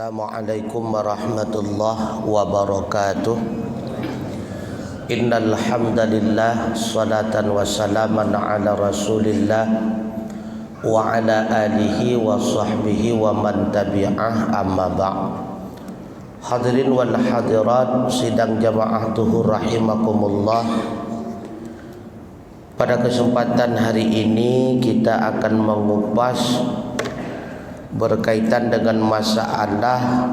Assalamualaikum warahmatullahi wabarakatuh. Innal hamdalillah salatan wa salaman ala Rasulillah wa ala alihi wa sahbihi wa man tabi'ah, amma ba'd. Hadirin wal hadirat sidang jamaah tuhur rahimakumullah. Pada kesempatan hari ini kita akan mengupas berkaitan dengan masalah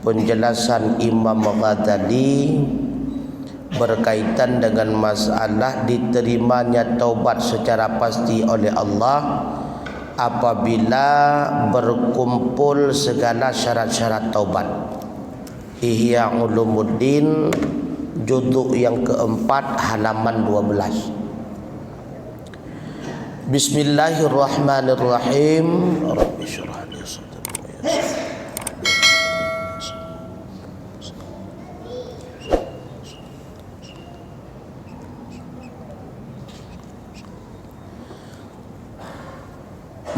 penjelasan Imam Ghazali berkaitan dengan masalah diterimanya taubat secara pasti oleh Allah apabila berkumpul segala syarat-syarat taubat. Ihya Ulumuddin juzuk yang keempat halaman 12. Bismillahirrahmanirrahim. Rabbi syrah li sadri wa yassir.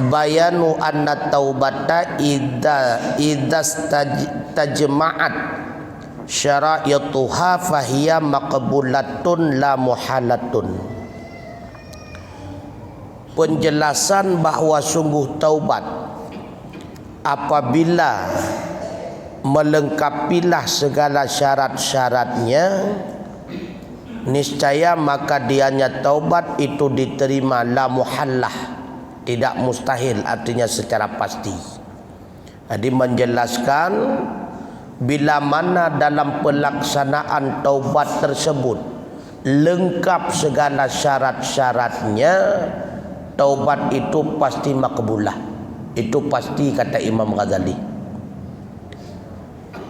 Bayanu anna taubata idza tajma'at syara'ituha fahiya maqbulatun la muhalatun. Penjelasan bahawa sungguh taubat apabila melengkapilah segala syarat-syaratnya, niscaya maka dianya taubat itu diterima la muhallah, tidak mustahil, artinya secara pasti. Jadi menjelaskan bila mana dalam pelaksanaan taubat tersebut lengkap segala syarat-syaratnya, taubat itu pasti makbulah. Itu pasti, kata Imam Ghazali.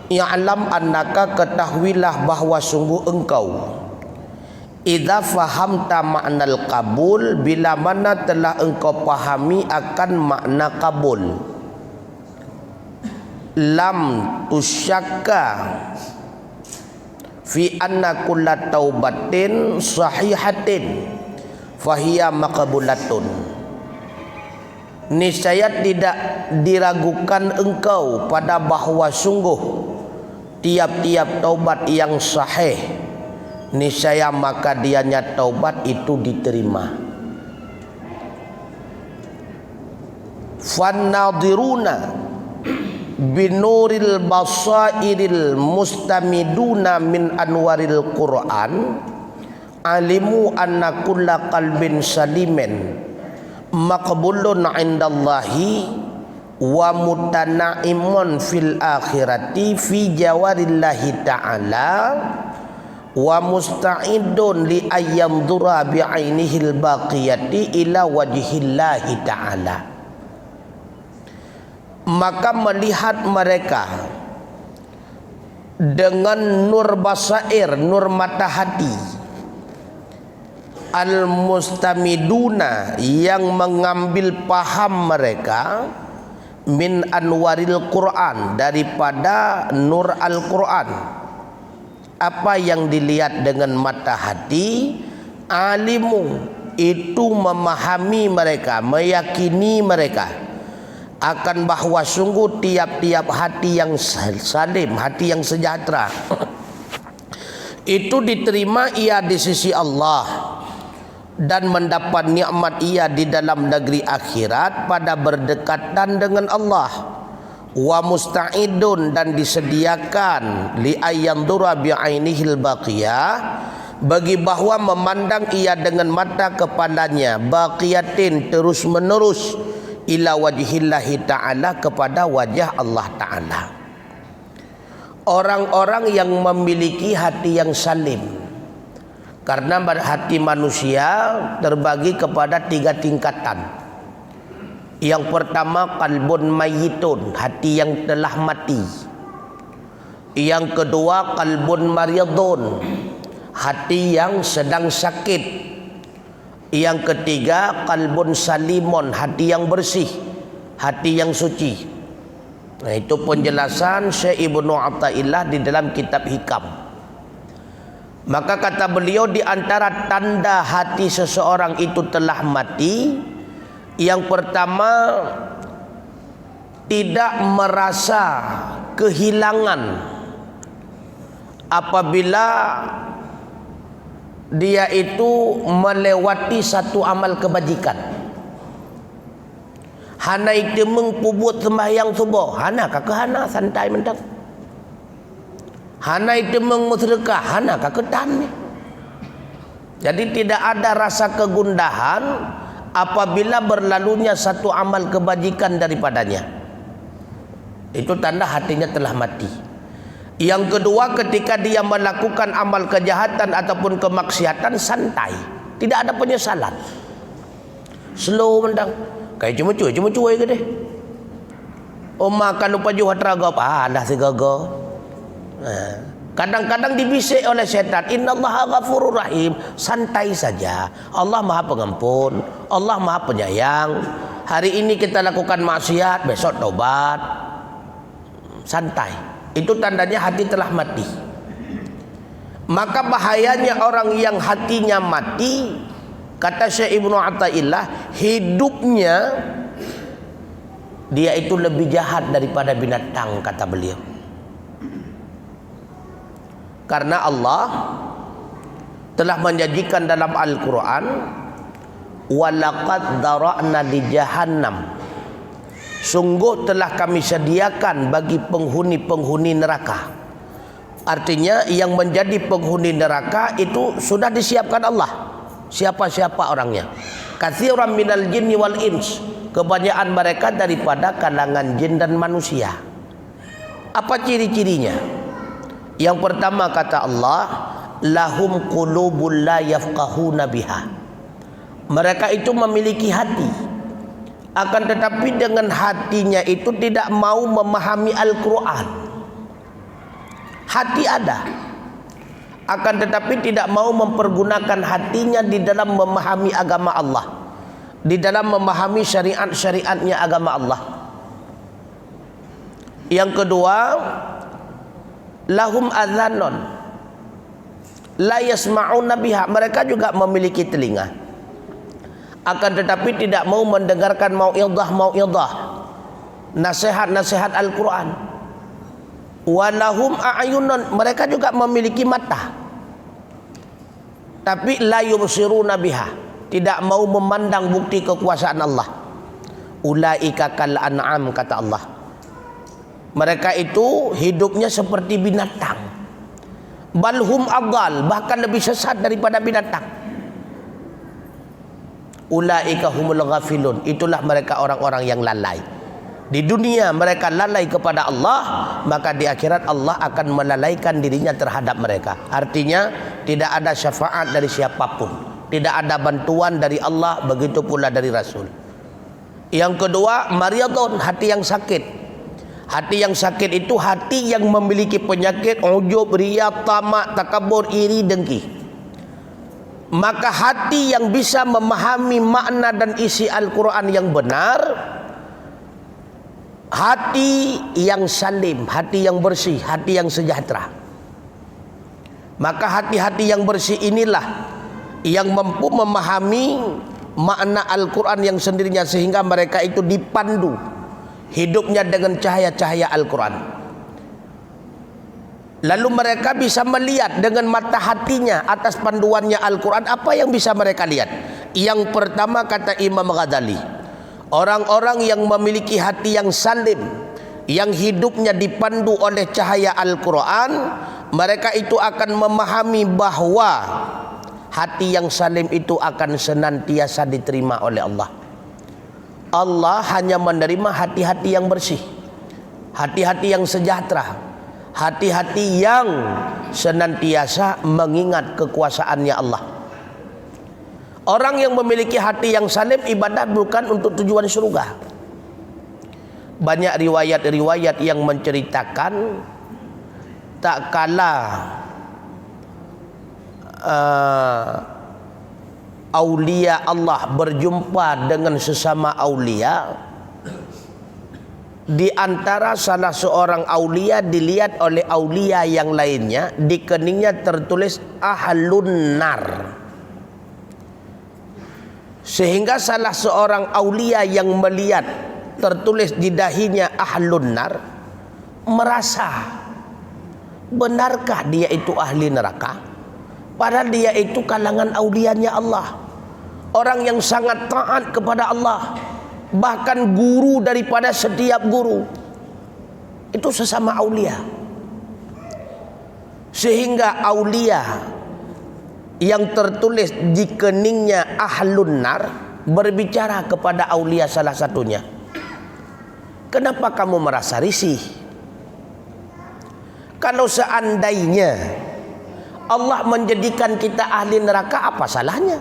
Ya'lam annaka, ketahuilah bahawa sungguh engkau, idza fahamta ma'nal qabul, bila mana telah engkau pahami akan makna kabul, lam tusyakka fi anna kulla taubatin sahihatin fahiya maqbulatun. Niscaya tidak diragukan engkau pada bahawa sungguh tiap-tiap taubat yang sahih, niscaya maka dianya taubat itu diterima. Fannadiruna binuril basairil mustamiduna min anwaril Qur'an alimu anna kulla qalbin salimin maqbulun indallahi wa mutanaimun fil akhirati fi jawarillahi ta'ala wa musta'idun li ayyamdura bi'ainihil baqiyati ila wajhillahi ta'ala. Maka melihat mereka dengan nur basair, nur mata hati, al-mustamiduna, yang mengambil paham mereka, min anwaril Quran, daripada nur Al-Quran. Apa yang dilihat dengan mata hati, alimu, itu memahami mereka, meyakini mereka akan bahawa sungguh tiap-tiap hati yang salim, hati yang sejahtera itu diterima ia di sisi Allah dan mendapat nikmat ia di dalam negeri akhirat pada berdekatan dengan Allah. Wa musta'idun, dan disediakan li ayyandura bi'ainihil baqiyah, bagi bahawa memandang ia dengan mata kepalanya, baqiyatin, terus menerus, ila wajhillahi ta'ala, kepada wajah Allah Ta'ala. Orang-orang yang memiliki hati yang salim, karena hati manusia terbagi kepada 3 tingkatan. Yang pertama, qalbun mayyitun, hati yang telah mati. Yang kedua, qalbun maridun, hati yang sedang sakit. Yang ketiga, qalbun salimun, hati yang bersih, hati yang suci. Nah, itu penjelasan Syekh Ibnu Athaillah di dalam kitab Hikam. Maka kata beliau, di antara tanda hati seseorang itu telah mati, yang pertama tidak merasa kehilangan apabila dia itu melewati satu amal kebajikan. Hana itu mengpubut sembahyang subuh, hana kakak hana santai mentang. Hana itu mengmusyrikah, hana kakak tan. Jadi tidak ada rasa kegundahan apabila berlalunya satu amal kebajikan daripadanya. Itu tanda hatinya telah mati. Yang kedua, ketika dia melakukan amal kejahatan ataupun kemaksiatan, santai, tidak ada penyesalan, slow mendang. Kayak cuma cuy ke deh. Oh makan lupa jual teragap, dah segaga. Kadang-kadang dibisik oleh setan, innallaha ghafurur rahim. Santai saja, Allah maha pengampun, Allah maha penyayang. Hari ini kita lakukan maksiat, besok tobat. Santai. Itu tandanya hati telah mati. Maka bahayanya orang yang hatinya mati, kata Syekh Ibnu Athaillah, hidupnya dia itu lebih jahat daripada binatang, kata beliau. Karena Allah telah menjanjikan dalam Al-Quran, walaqad dara'na li jahannam, sungguh telah kami sediakan bagi penghuni-penghuni neraka. Artinya yang menjadi penghuni neraka itu sudah disiapkan Allah. Siapa-siapa orangnya? Katsiran minal jinni wal ins, kebanyakan mereka daripada kalangan jin dan manusia. Apa ciri-cirinya? Yang pertama kata Allah, lahum qulubul la yafqahuna biha. Mereka itu memiliki hati, akan tetapi dengan hatinya itu tidak mau memahami Al-Quran. Hati ada, akan tetapi tidak mau mempergunakan hatinya di dalam memahami agama Allah, di dalam memahami syariat-syariatnya agama Allah. Yang kedua, lahum adzanon la yasma'una biha. Mereka juga memiliki telinga, akan tetapi tidak mau mendengarkan mau'idhah, nasihat-nasihat Al-Quran. Walahum a'yunun, mereka juga memiliki mata, tapi la yubsiruna biha, tidak mau memandang bukti kekuasaan Allah. Ulaika kal an'am, kata Allah. Mereka itu hidupnya seperti binatang. Balhum adhal, bahkan lebih sesat daripada binatang. Ulaika humul ghafilun, itulah mereka orang-orang yang lalai. Di dunia mereka lalai kepada Allah, maka di akhirat Allah akan melalaikan dirinya terhadap mereka. Artinya tidak ada syafaat dari siapapun, tidak ada bantuan dari Allah, begitu pula dari Rasul. Yang kedua, maryadun, hati yang sakit. Hati yang sakit itu hati yang memiliki penyakit ujub, riya, tamak, takabur, iri, dengki. Maka hati yang bisa memahami makna dan isi Al-Quran yang benar, hati yang salim, hati yang bersih, hati yang sejahtera. Maka hati-hati yang bersih inilah yang mampu memahami makna Al-Quran yang sendirinya, sehingga mereka itu dipandu hidupnya dengan cahaya-cahaya Al-Quran. Lalu mereka bisa melihat dengan mata hatinya atas panduannya Al-Quran. Apa yang bisa mereka lihat? Yang pertama kata Imam Ghazali, orang-orang yang memiliki hati yang salim, yang hidupnya dipandu oleh cahaya Al-Quran, mereka itu akan memahami bahwa hati yang salim itu akan senantiasa diterima oleh Allah. Allah hanya menerima hati-hati yang bersih, hati-hati yang sejahtera, hati-hati yang senantiasa mengingat kekuasaannya Allah. Orang yang memiliki hati yang salim, ibadat bukan untuk tujuan surga. Banyak riwayat-riwayat yang menceritakan tak kala aulia Allah berjumpa dengan sesama aulia, di antara salah seorang aulia dilihat oleh aulia yang lainnya, di keningnya tertulis ahlun nar. Sehingga salah seorang aulia yang melihat tertulis di dahinya ahlun nar, merasa benarkah dia itu ahli neraka? Padahal dia itu kalangan aulianya Allah, orang yang sangat taat kepada Allah, bahkan guru daripada setiap guru. Itu sesama aulia. Sehingga aulia yang tertulis di keningnya ahlun nar berbicara kepada aulia salah satunya, kenapa kamu merasa risih? Kalau seandainya Allah menjadikan kita ahli neraka, apa salahnya?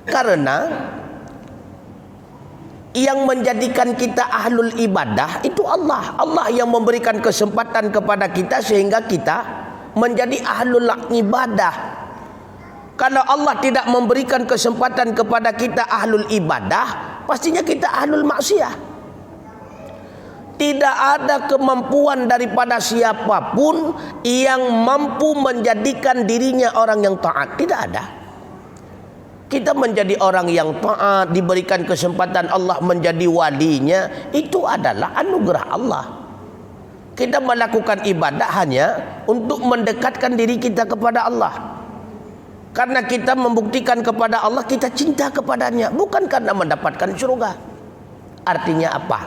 Karena yang menjadikan kita ahlul ibadah itu Allah. Allah yang memberikan kesempatan kepada kita sehingga kita menjadi ahlul ibadah. Kalau Allah tidak memberikan kesempatan kepada kita ahlul ibadah, pastinya kita ahlul maksiyah. Tidak ada kemampuan daripada siapapun yang mampu menjadikan dirinya orang yang taat. Tidak ada. Kita menjadi orang yang taat, diberikan kesempatan Allah menjadi walinya, itu adalah anugerah Allah. Kita melakukan ibadah hanya untuk mendekatkan diri kita kepada Allah. Karena kita membuktikan kepada Allah kita cinta kepadanya, bukan karena mendapatkan surga. Artinya apa?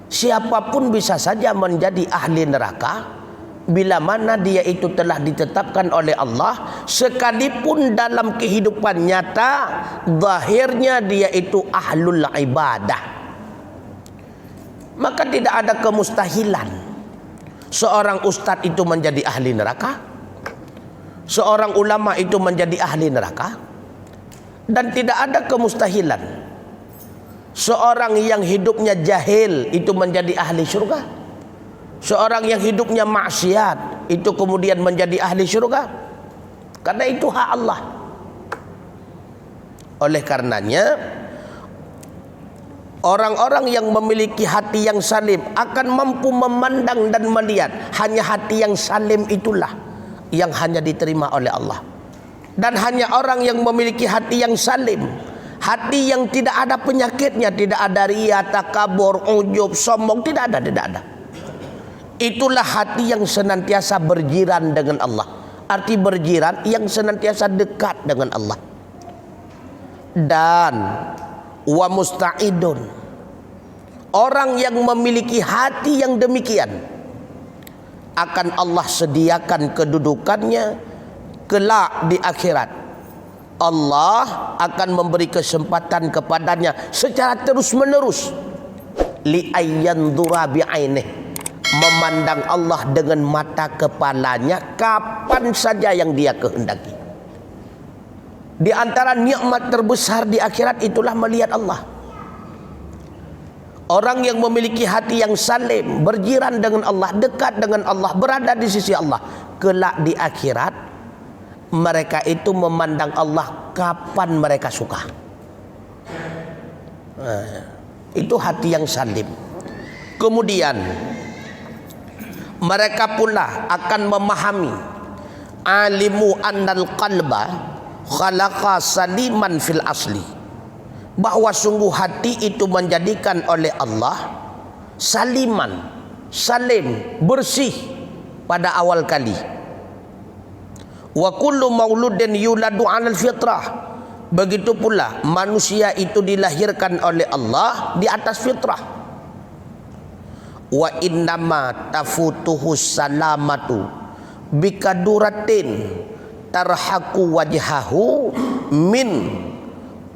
Siapapun bisa saja menjadi ahli neraka bila mana dia itu telah ditetapkan oleh Allah, sekalipun dalam kehidupan nyata zahirnya dia itu ahlul ibadah. Maka tidak ada kemustahilan seorang ustadz itu menjadi ahli neraka, seorang ulama itu menjadi ahli neraka, dan tidak ada kemustahilan seorang yang hidupnya jahil itu menjadi ahli surga. Seorang yang hidupnya maksiat itu kemudian menjadi ahli surga, karena itu hak Allah. Oleh karenanya orang-orang yang memiliki hati yang salim akan mampu memandang dan melihat. Hanya hati yang salim itulah yang hanya diterima oleh Allah. Dan hanya orang yang memiliki hati yang salim, hati yang tidak ada penyakitnya, tidak ada riya, takabur, ujub, sombong, tidak ada. Itulah hati yang senantiasa berjiran dengan Allah. Arti berjiran yang senantiasa dekat dengan Allah. Dan wa musta'idun, orang yang memiliki hati yang demikian akan Allah sediakan kedudukannya kelak di akhirat. Allah akan memberi kesempatan kepadanya secara terus menerus li ayyanzura bi'ainih, memandang Allah dengan mata kepalanya kapan saja yang dia kehendaki. Di antara nikmat terbesar di akhirat itulah melihat Allah. Orang yang memiliki hati yang salim, berjiran dengan Allah, dekat dengan Allah, berada di sisi Allah, kelak di akhirat mereka itu memandang Allah kapan mereka suka. Itu hati yang salim. Kemudian mereka pula akan memahami, alimu annal qalba khalaqa saliman fil asli, bahwa sungguh hati itu menjadikan oleh Allah saliman, salim, bersih pada awal kali. Wa kullu mauludin yuladu 'alal fitrah, begitu pula manusia itu dilahirkan oleh Allah di atas fitrah. Wa innama tafutuhu salamatu bikaduratin tarhaku wajhahu min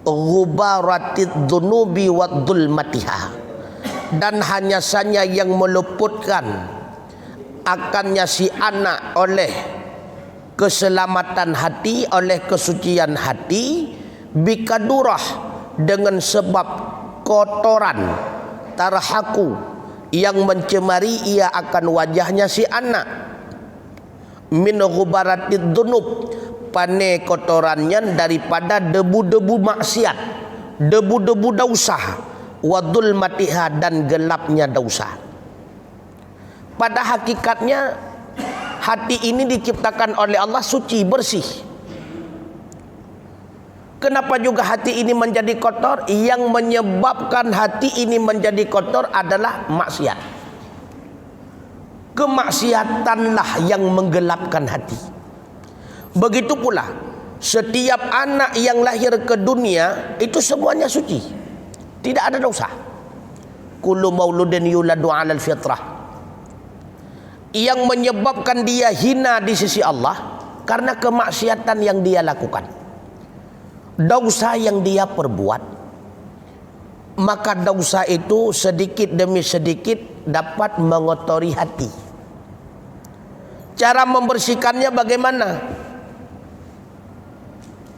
ghubaratid dhunubi wa dhulmatiha, dan hanya saja yang meluputkan akannya si anak oleh keselamatan hati, oleh kesucian hati, bikadurah dengan sebab kotoran, tarhaku yang mencemari ia akan wajahnya si anak, min ghubaratid dhunub, pane kotorannya daripada debu-debu maksiat, debu-debu dosa, wadul matiha, dan gelapnya dosa. Pada hakikatnya hati ini diciptakan oleh Allah suci, bersih. Kenapa juga hati ini menjadi kotor? Yang menyebabkan hati ini menjadi kotor adalah maksiat. Kemaksiatanlah yang menggelapkan hati. Begitu pula setiap anak yang lahir ke dunia itu semuanya suci, tidak ada dosa. Kullu mauludin yuladu 'alal fitrah. Yang menyebabkan dia hina di sisi Allah karena kemaksiatan yang dia lakukan, dosa yang dia perbuat. Maka dosa itu sedikit demi sedikit dapat mengotori hati. Cara membersihkannya bagaimana?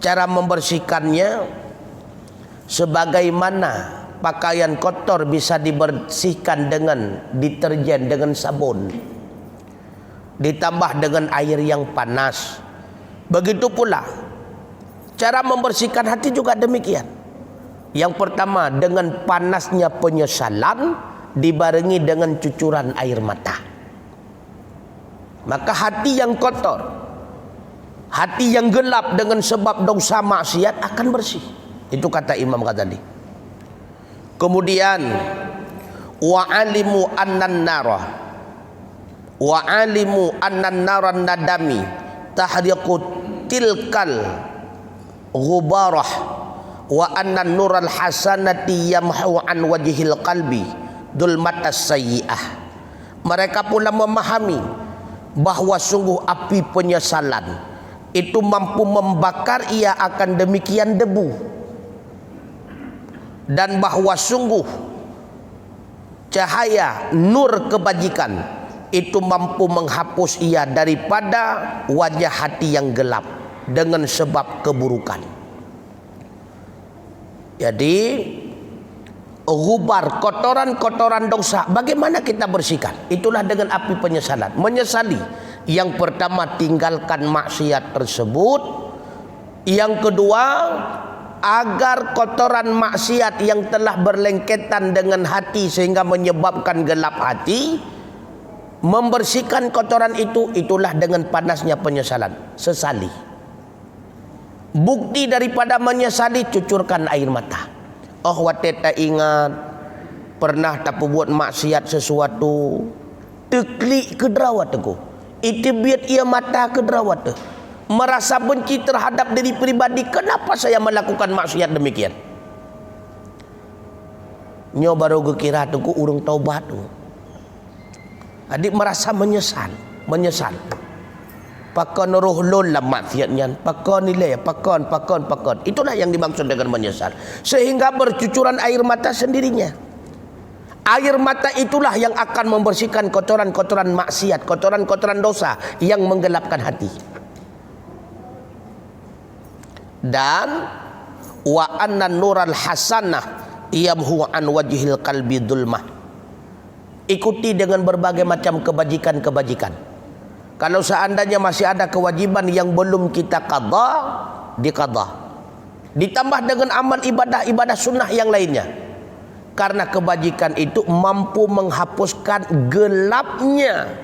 Cara membersihkannya sebagaimana pakaian kotor bisa dibersihkan dengan deterjen, dengan sabun, ditambah dengan air yang panas. Begitu pula cara membersihkan hati juga demikian. Yang pertama dengan panasnya penyesalan dibarengi dengan cucuran air mata. Maka hati yang kotor, hati yang gelap dengan sebab dosa maksiat akan bersih. Itu kata Imam Ghazali. Kemudian wa alimu annan nara, wa alimu annan naran nadami tahriqu tilkal ghubarah wa anna nural hasanati yamhu an wajhil qalbi dulmatas sayyi'ah. Mereka pula memahami bahwa sungguh api penyesalan itu mampu membakar ia akan demikian debu, dan bahwa sungguh cahaya nur kebajikan itu mampu menghapus ia daripada wajah hati yang gelap dengan sebab keburukan. Jadi gubar, kotoran-kotoran dosa, bagaimana kita bersihkan? Itulah dengan api penyesalan. Menyesali, yang pertama tinggalkan maksiat tersebut. Yang kedua, agar kotoran maksiat yang telah berlengketan dengan hati sehingga menyebabkan gelap hati, membersihkan kotoran itu, itulah dengan panasnya penyesalan. Sesali. Bukti daripada menyesali, cucurkan air mata. Oh, wateta ingat pernah tak buat maksiat sesuatu, teklik ke derawat aku. Itu biat ia mata ke derawat. Merasa benci terhadap diri pribadi, kenapa saya melakukan maksiat demikian? Nyo baru kira tu ku urung taubat tu. Adik merasa menyesal. Pakon roh lon lah maksiatnya, pakon nilai, pakon. Itulah yang dimaksud dengan menyesal. Sehingga bercucuran air mata sendirinya. Air mata itulah yang akan membersihkan kotoran-kotoran maksiat, kotoran-kotoran dosa yang menggelapkan hati. Dan wa anna nural hasanah yamhu an wajhil qalbi dzulmah. Ikuti dengan berbagai macam kebajikan-kebajikan. Kalau seandainya masih ada kewajiban yang belum kita qadha, diqadha. Ditambah dengan amal ibadah sunnah yang lainnya. Karena kebajikan itu mampu menghapuskan gelapnya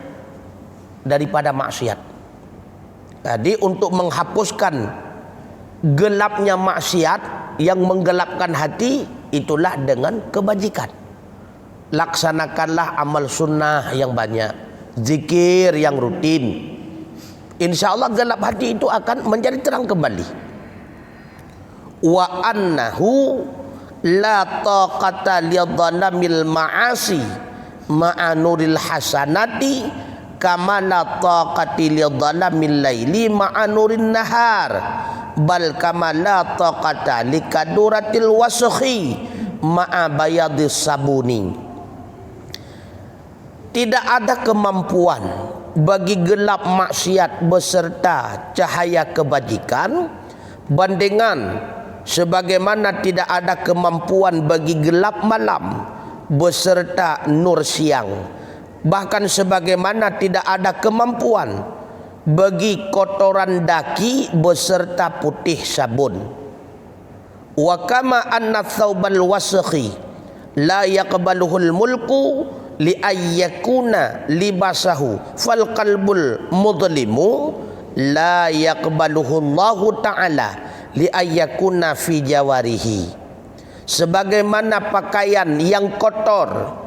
daripada maksiat. Jadi untuk menghapuskan gelapnya maksiat yang menggelapkan hati, itulah dengan kebajikan. Laksanakanlah amal sunnah yang banyak, zikir yang rutin. Insya Allah gelap hati itu akan menjadi terang kembali. Wa annahu la taqata lidhalamil ma'asi ma'a nuril hasanati kama la taqati lidhalamil laili ma'a nurin nahar bal kama la taqata likaduratil wasakhi ma'a bayadis sabuni. Tidak ada kemampuan bagi gelap maksiat beserta cahaya kebajikan bandingan sebagaimana tidak ada kemampuan bagi gelap malam beserta nur siang. Bahkan sebagaimana tidak ada kemampuan bagi kotoran daki beserta putih sabun. Wa kama anna thawbal wasakhi la yaqbaluhul mulku li ayyakuna libasahu fal qalbul mudlimu la yaqbaluhu Allah taala li ayyakuna fi jawarihi, sebagaimana pakaian yang kotor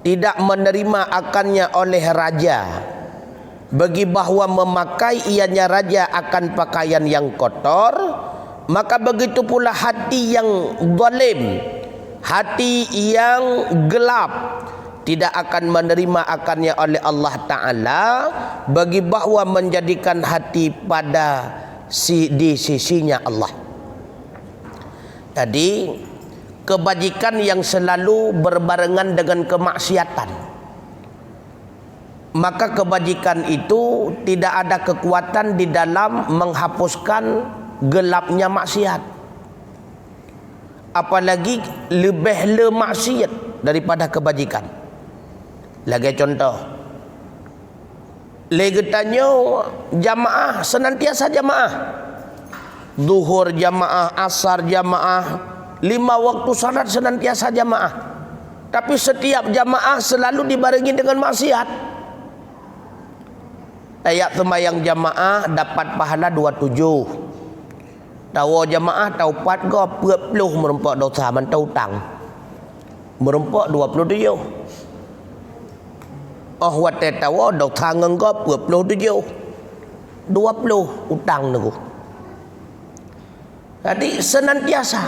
tidak menerima akannya oleh raja, bagi bahwa memakai ianya raja akan pakaian yang kotor, maka begitu pula hati yang zalim, hati yang gelap tidak akan menerima akannya oleh Allah Ta'ala, bagi bahwa menjadikan hati pada di sisinya Allah. Jadi kebajikan yang selalu berbarengan dengan kemaksiatan, maka kebajikan itu tidak ada kekuatan di dalam menghapuskan gelapnya maksiat. Apalagi lebih maksiat daripada kebajikan. Lagi contoh, lagi tanya jamaah, senantiasa jamaah, zuhur jamaah, asar jamaah, 5 waktu salat senantiasa jamaah, tapi setiap jamaah selalu dibarengi dengan maksiat. Ayat sembahyang jamaah dapat pahala 27, tahu jamaah tahu 4 go 40 merempak dosa mentau tang merempak 27. Oh wate tahu dosa ngenggo 27 utang nego. Jadi senantiasa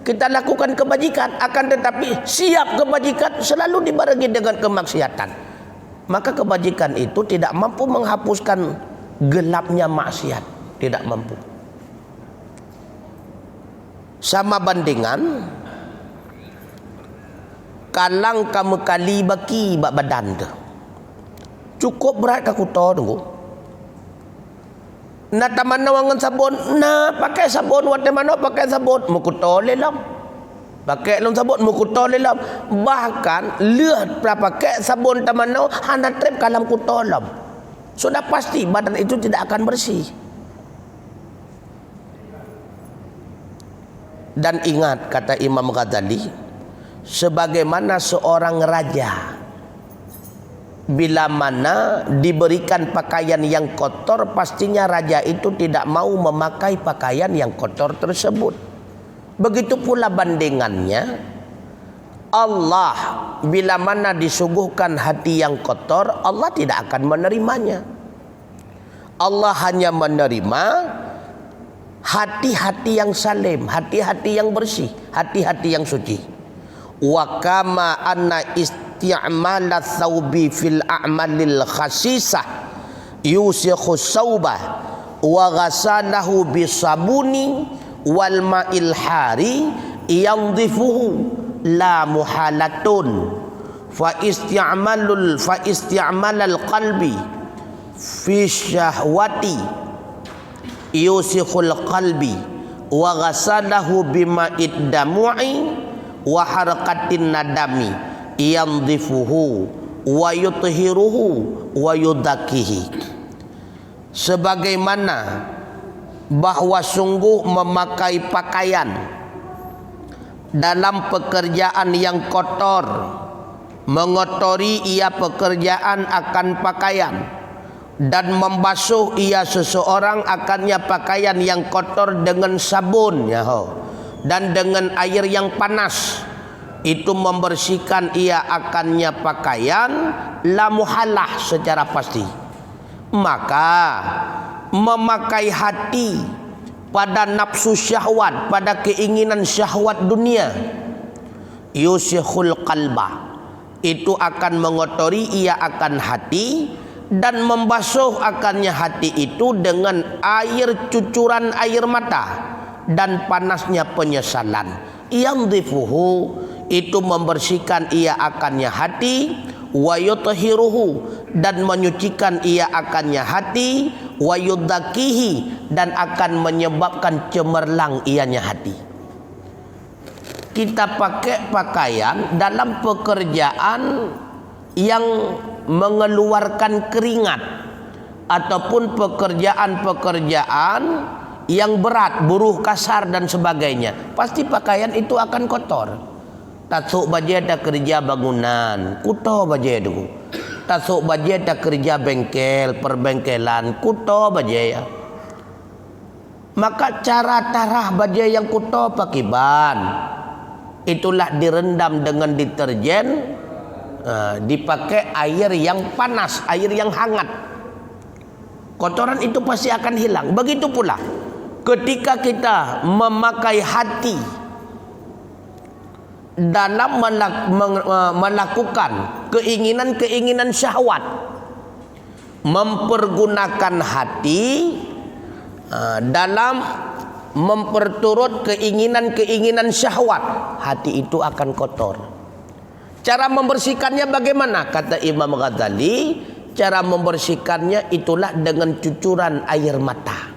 kita lakukan kebajikan, akan tetapi siap kebajikan selalu dibarengi dengan kemaksiatan. Maka kebajikan itu tidak mampu menghapuskan gelapnya maksiat, tidak mampu. Sama bandingan kalang kamu kali baki bak badan tu. Cukup berat aku tahu tunggu. Na tamana wangan sabun, na pakai sabun wate mana pakai sabun mukuto lelam. Pakai lom sabun mukuto lelam. Bahkan lihat pakai sabun tamana hana trip kalam kutolam. Sudah pasti badan itu tidak akan bersih. Dan ingat kata Imam Ghazali, sebagaimana seorang raja bila mana diberikan pakaian yang kotor, pastinya raja itu tidak mau memakai pakaian yang kotor tersebut. Begitu pula bandingannya, Allah bila mana disuguhkan hati yang kotor, Allah tidak akan menerimanya. Allah hanya menerima hati-hati yang salim, hati-hati yang bersih, hati-hati yang suci. Wa kama anna isti'mal thawbi fil a'malil khasisah yusikhu thawbah wa ghasalahu bisabuni wal ma'il hari yandhifuhu la muhalatun fa isti'malal qalbi fi syahwati yusikhul qalbi wa ghasalahu bima'id damu'i wa harakatin nadami yandhifuhu wa yuthiruhu wa yudakihi. Sebagaimana bahwa sungguh memakai pakaian dalam pekerjaan yang kotor mengotori ia pekerjaan akan pakaian, dan membasuh ia seseorang akannya pakaian yang kotor dengan sabun dan dengan air yang panas, itu membersihkan ia akannya pakaian la muhalah secara pasti. Maka memakai hati pada nafsu syahwat, pada keinginan syahwat dunia, yusikhul qalba, itu akan mengotori ia akan hati dan membasuh akannya hati itu dengan air cucuran air mata dan panasnya penyesalan. Yandhifuhu, itu membersihkan ia akannya hati, wa yuthiruhu, dan menyucikan ia akannya hati, wa yudakihi, dan akan menyebabkan cemerlang ianya hati. Kita pakai pakaian dalam pekerjaan yang mengeluarkan keringat ataupun pekerjaan-pekerjaan yang berat, buruh kasar dan sebagainya, pasti pakaian itu akan kotor. Tasuk baju tak kerja bangunan, kuto baju itu. Tasuk baju tak kerja bengkel, perbengkelan, kuto baju ya. Maka cara tarah baja yang kuto pakiban, itulah direndam dengan deterjen, dipakai air yang panas, air yang hangat. Kotoran itu pasti akan hilang. Begitu pula ketika kita memakai hati dalam melakukan keinginan-keinginan syahwat, mempergunakan hati dalam memperturut keinginan-keinginan syahwat, hati itu akan kotor. Cara membersihkannya bagaimana? Kata Imam Ghazali, cara membersihkannya itulah dengan cucuran air mata,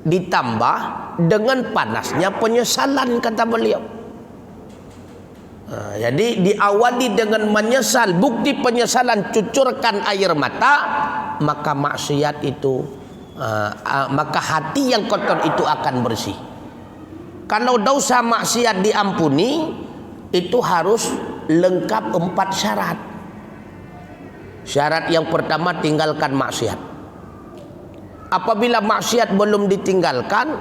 ditambah dengan panasnya penyesalan, kata beliau. Jadi diawali dengan menyesal, bukti penyesalan cucurkan air mata, maka maksiat itu maka hati yang kotor itu akan bersih. Kalau dosa maksiat diampuni, itu harus lengkap 4 syarat. Syarat yang pertama, tinggalkan maksiat. Apabila maksiat belum ditinggalkan,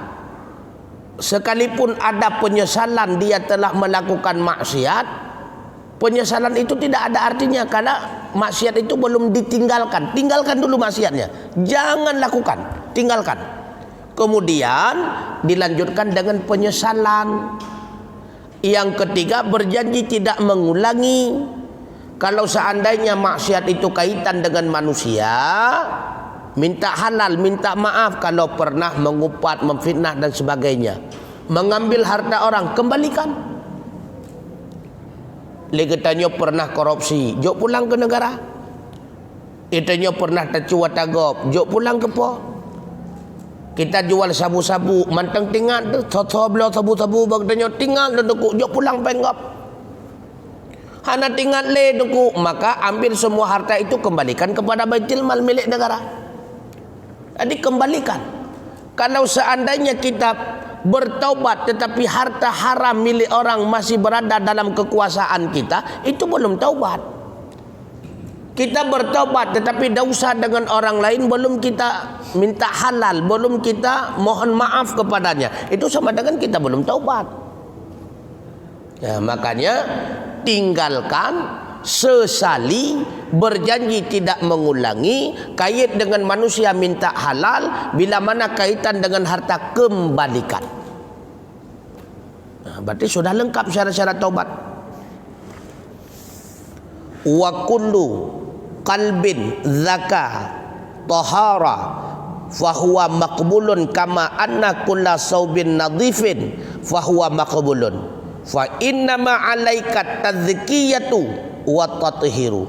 sekalipun ada penyesalan dia telah melakukan maksiat, penyesalan itu tidak ada artinya karena maksiat itu belum ditinggalkan. Tinggalkan dulu maksiatnya, jangan lakukan, tinggalkan. Kemudian dilanjutkan dengan penyesalan. Yang ketiga, berjanji tidak mengulangi. Kalau seandainya maksiat itu kaitan dengan manusia, minta halal, minta maaf. Kalau pernah mengupat, memfitnah dan sebagainya, mengambil harta orang, kembalikan. Legetannya pernah korupsi, jok pulang ke negara. Itanya pernah tercuat tagop, jok pulang ke po. Kita jual sabu-sabu, manteng tinggal tu, belah sabu-sabu bagdanya tinggal duduk, jok pulang penggap. Hana tinggal le duku, maka ambil semua harta itu kembalikan kepada baitul mal milik negara. Jadi kembalikan. Kalau seandainya kita bertaubat tetapi harta haram milik orang masih berada dalam kekuasaan kita, itu belum taubat. Kita bertaubat tetapi dosa dengan orang lain belum kita minta halal, belum kita mohon maaf kepadanya, itu sama dengan kita belum taubat. Ya, makanya tinggalkan, sesali, berjanji tidak mengulangi, kait dengan manusia minta halal, bila mana kaitan dengan harta kembalikan. Nah, berarti sudah lengkap syarat-syarat taubat. Wa kullu qalbin zaka tahara fahuwa maqbulun kama anna kulla saubin nadhifin fahuwa maqbulun fa innama alaika tazkiyatu wa tathiru.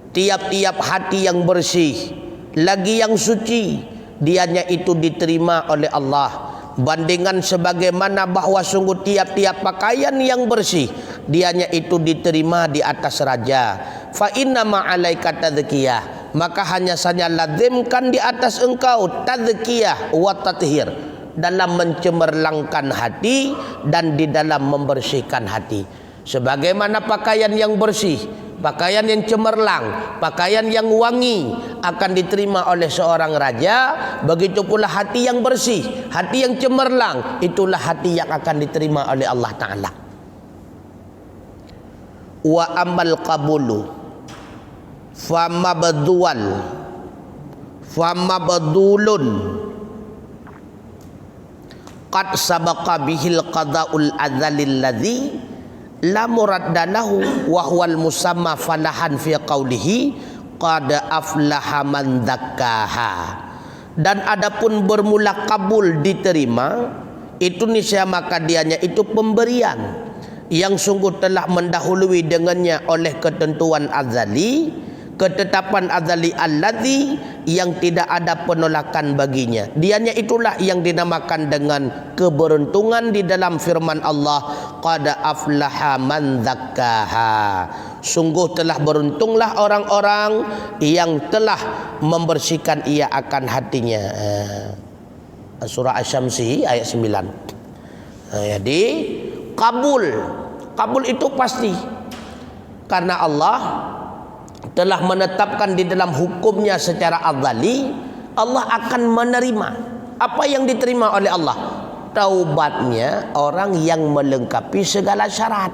Tiap-tiap hati yang bersih lagi yang suci, dianya itu diterima oleh Allah. Bandingan sebagaimana bahwa sungguh tiap-tiap pakaian yang bersih, dianya itu diterima di atas raja. Fa inna ma alaika tadzkiyah, maka hanya saja lazimkan di atas engkau tadzkiyah wa tathhir, dalam mencemerlangkan hati dan di dalam membersihkan hati. Sebagaimana pakaian yang bersih, pakaian yang cemerlang, pakaian yang wangi akan diterima oleh seorang raja, begitu pula hati yang bersih, hati yang cemerlang, itulah hati yang akan diterima oleh Allah Ta'ala. Wa amal qabulu famabdulun qad sabaqa bihil qada'ul adzalil ladzi la muraddalahu wa huwal musamma falahan fi qawlihi qad aflaha man dzakkaha. Dan adapun bermula kabul diterima, itu niscaya maka dianya itu pemberian yang sungguh telah mendahului dengannya oleh ketentuan azali, ketetapan azali alladzi yang tidak ada penolakan baginya. Dianya itulah yang dinamakan dengan keberuntungan di dalam firman Allah, qad aflaha man dzakkaha. Sungguh telah beruntunglah orang-orang yang telah membersihkan ia akan hatinya. Surah Asy-Syamsi ayat 9. Jadi kabul itu pasti, karena Allah telah menetapkan di dalam hukumnya secara azali, Allah akan menerima Apa yang diterima oleh Allah? Taubatnya orang yang melengkapi segala syarat.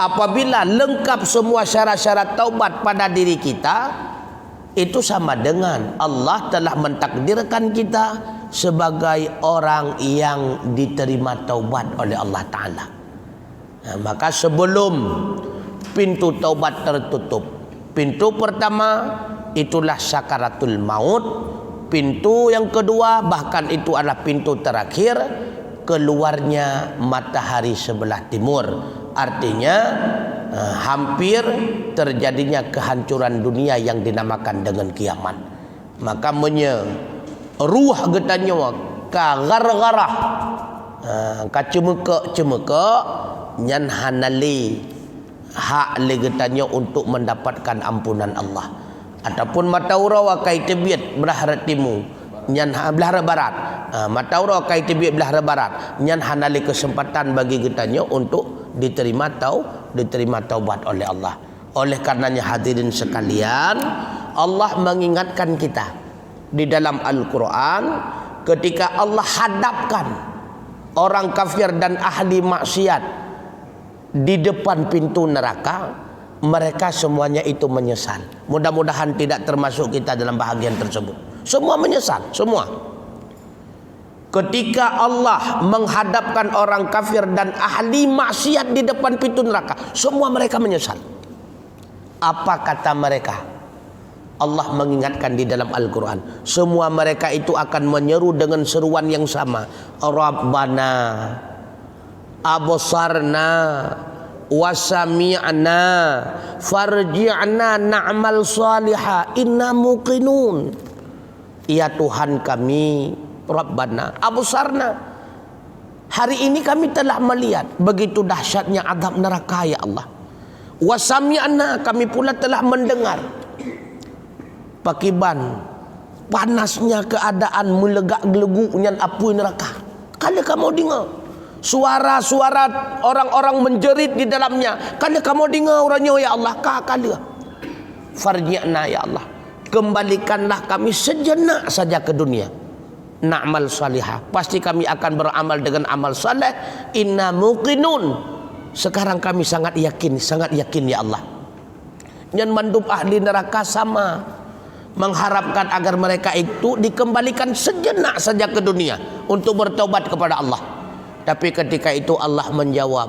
Apabila lengkap semua syarat-syarat taubat pada diri kita, itu sama dengan Allah telah mentakdirkan kita sebagai orang yang diterima taubat oleh Allah Ta'ala. Nah, maka sebelum pintu taubat tertutup, pintu pertama itulah sakaratul maut. Pintu yang kedua, bahkan itu adalah pintu terakhir, keluarnya matahari sebelah timur. Artinya hampir terjadinya kehancuran dunia yang dinamakan dengan kiamat. Maka ruh getanya ka gar-garah, ka cemeka nyan hanali hak le getanya untuk mendapatkan ampunan Allah. Ataupun mataura kai tebiat belah timu nyan belah barat, mataura kai tebiat belah barat nyan hanali kesempatan bagi getanya untuk diterima taubat oleh Allah. Oleh karenanya hadirin sekalian, Allah mengingatkan kita di dalam Al-Quran ketika Allah hadapkan orang kafir dan ahli maksiat di depan pintu neraka, mereka semuanya itu menyesal. Mudah-mudahan tidak termasuk kita dalam bahagian tersebut. Semua menyesal, semua. Ketika Allah menghadapkan orang kafir dan ahli maksiat di depan pintu neraka, semua mereka menyesal. Apa kata mereka? Allah mengingatkan di dalam Al-Quran, semua mereka itu akan menyeru dengan seruan yang sama. Rabbana absarna wasami'na farji'na na'mal salihah inna muqinun. Ya Tuhan kami, Rabbana absarna, hari ini kami telah melihat begitu dahsyatnya azab neraka ya Allah. Wasami'na, kami pula telah mendengar pakiban panasnya keadaan melegak-geleguknya api neraka. Kalau kamu dengar suara-suara orang-orang menjerit di dalamnya, kalau kamu dengar orangnya ya Allah, kali farji'na ya Allah, kembalikanlah kami sejenak saja ke dunia. Na'mal salihah, pasti kami akan beramal dengan amal saleh. Inna muqinun, sekarang kami sangat yakin ya Allah. Dan mandub ahli neraka sama mengharapkan agar mereka itu dikembalikan sejenak saja ke dunia untuk bertobat kepada Allah. Tapi ketika itu Allah menjawab,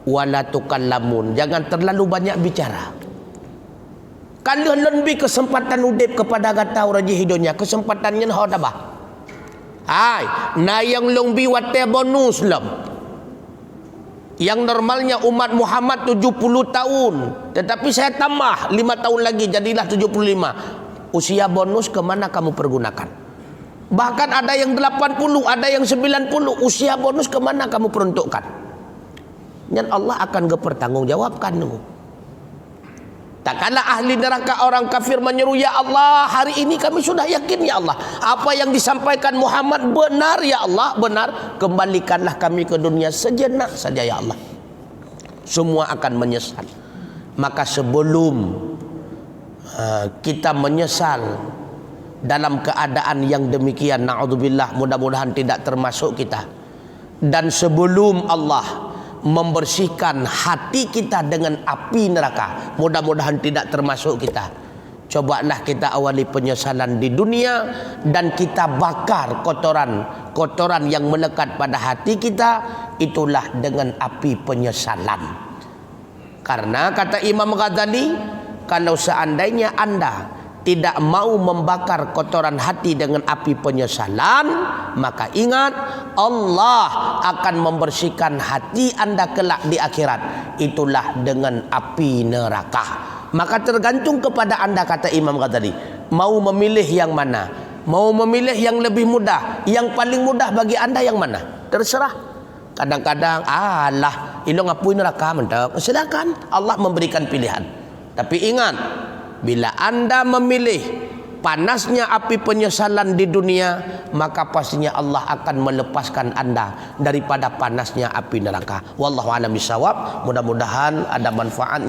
wala tukallamun, jangan terlalu banyak bicara. Kalau lebih kesempatan udip kepada gatau raja hidupnya, kesempatannya hau tabah. Hai, na yang lebih wate bonus lam. Yang normalnya umat Muhammad 70 tahun, tetapi saya tambah 5 tahun lagi jadilah 75. Usia bonus kemana kamu pergunakan? Bahkan ada yang 80, ada yang 90. Usia bonus kemana kamu peruntukkan? Dan Allah akan bertanggungjawabkan. Takkanlah ahli neraka orang kafir menyeru, ya Allah, hari ini kami sudah yakin ya Allah, apa yang disampaikan Muhammad benar ya Allah, benar, kembalikanlah kami ke dunia sejenak saja ya Allah. Semua akan menyesal. Maka sebelum kita menyesal dalam keadaan yang demikian, na'udzubillah, mudah-mudahan tidak termasuk kita, dan sebelum Allah membersihkan hati kita dengan api neraka, mudah-mudahan tidak termasuk kita, cobalah kita awali penyesalan di dunia dan kita bakar kotoran yang melekat pada hati kita, itulah dengan api penyesalan. Karena kata Imam Ghazali, kalau seandainya Anda tidak mau membakar kotoran hati dengan api penyesalan, maka ingat, Allah akan membersihkan hati Anda kelak di akhirat, itulah dengan api neraka. Maka tergantung kepada Anda, kata Imam Ghazali, mau memilih yang mana? Mau memilih yang lebih mudah, yang paling mudah bagi Anda yang mana? Terserah. Kadang-kadang alah ilong api neraka mentok, silakan, Allah memberikan pilihan. Tapi ingat, bila Anda memilih panasnya api penyesalan di dunia, maka pastinya Allah akan melepaskan Anda daripada panasnya api neraka. Wallahu a'lam bishawab. Mudah-mudahan ada manfaatnya.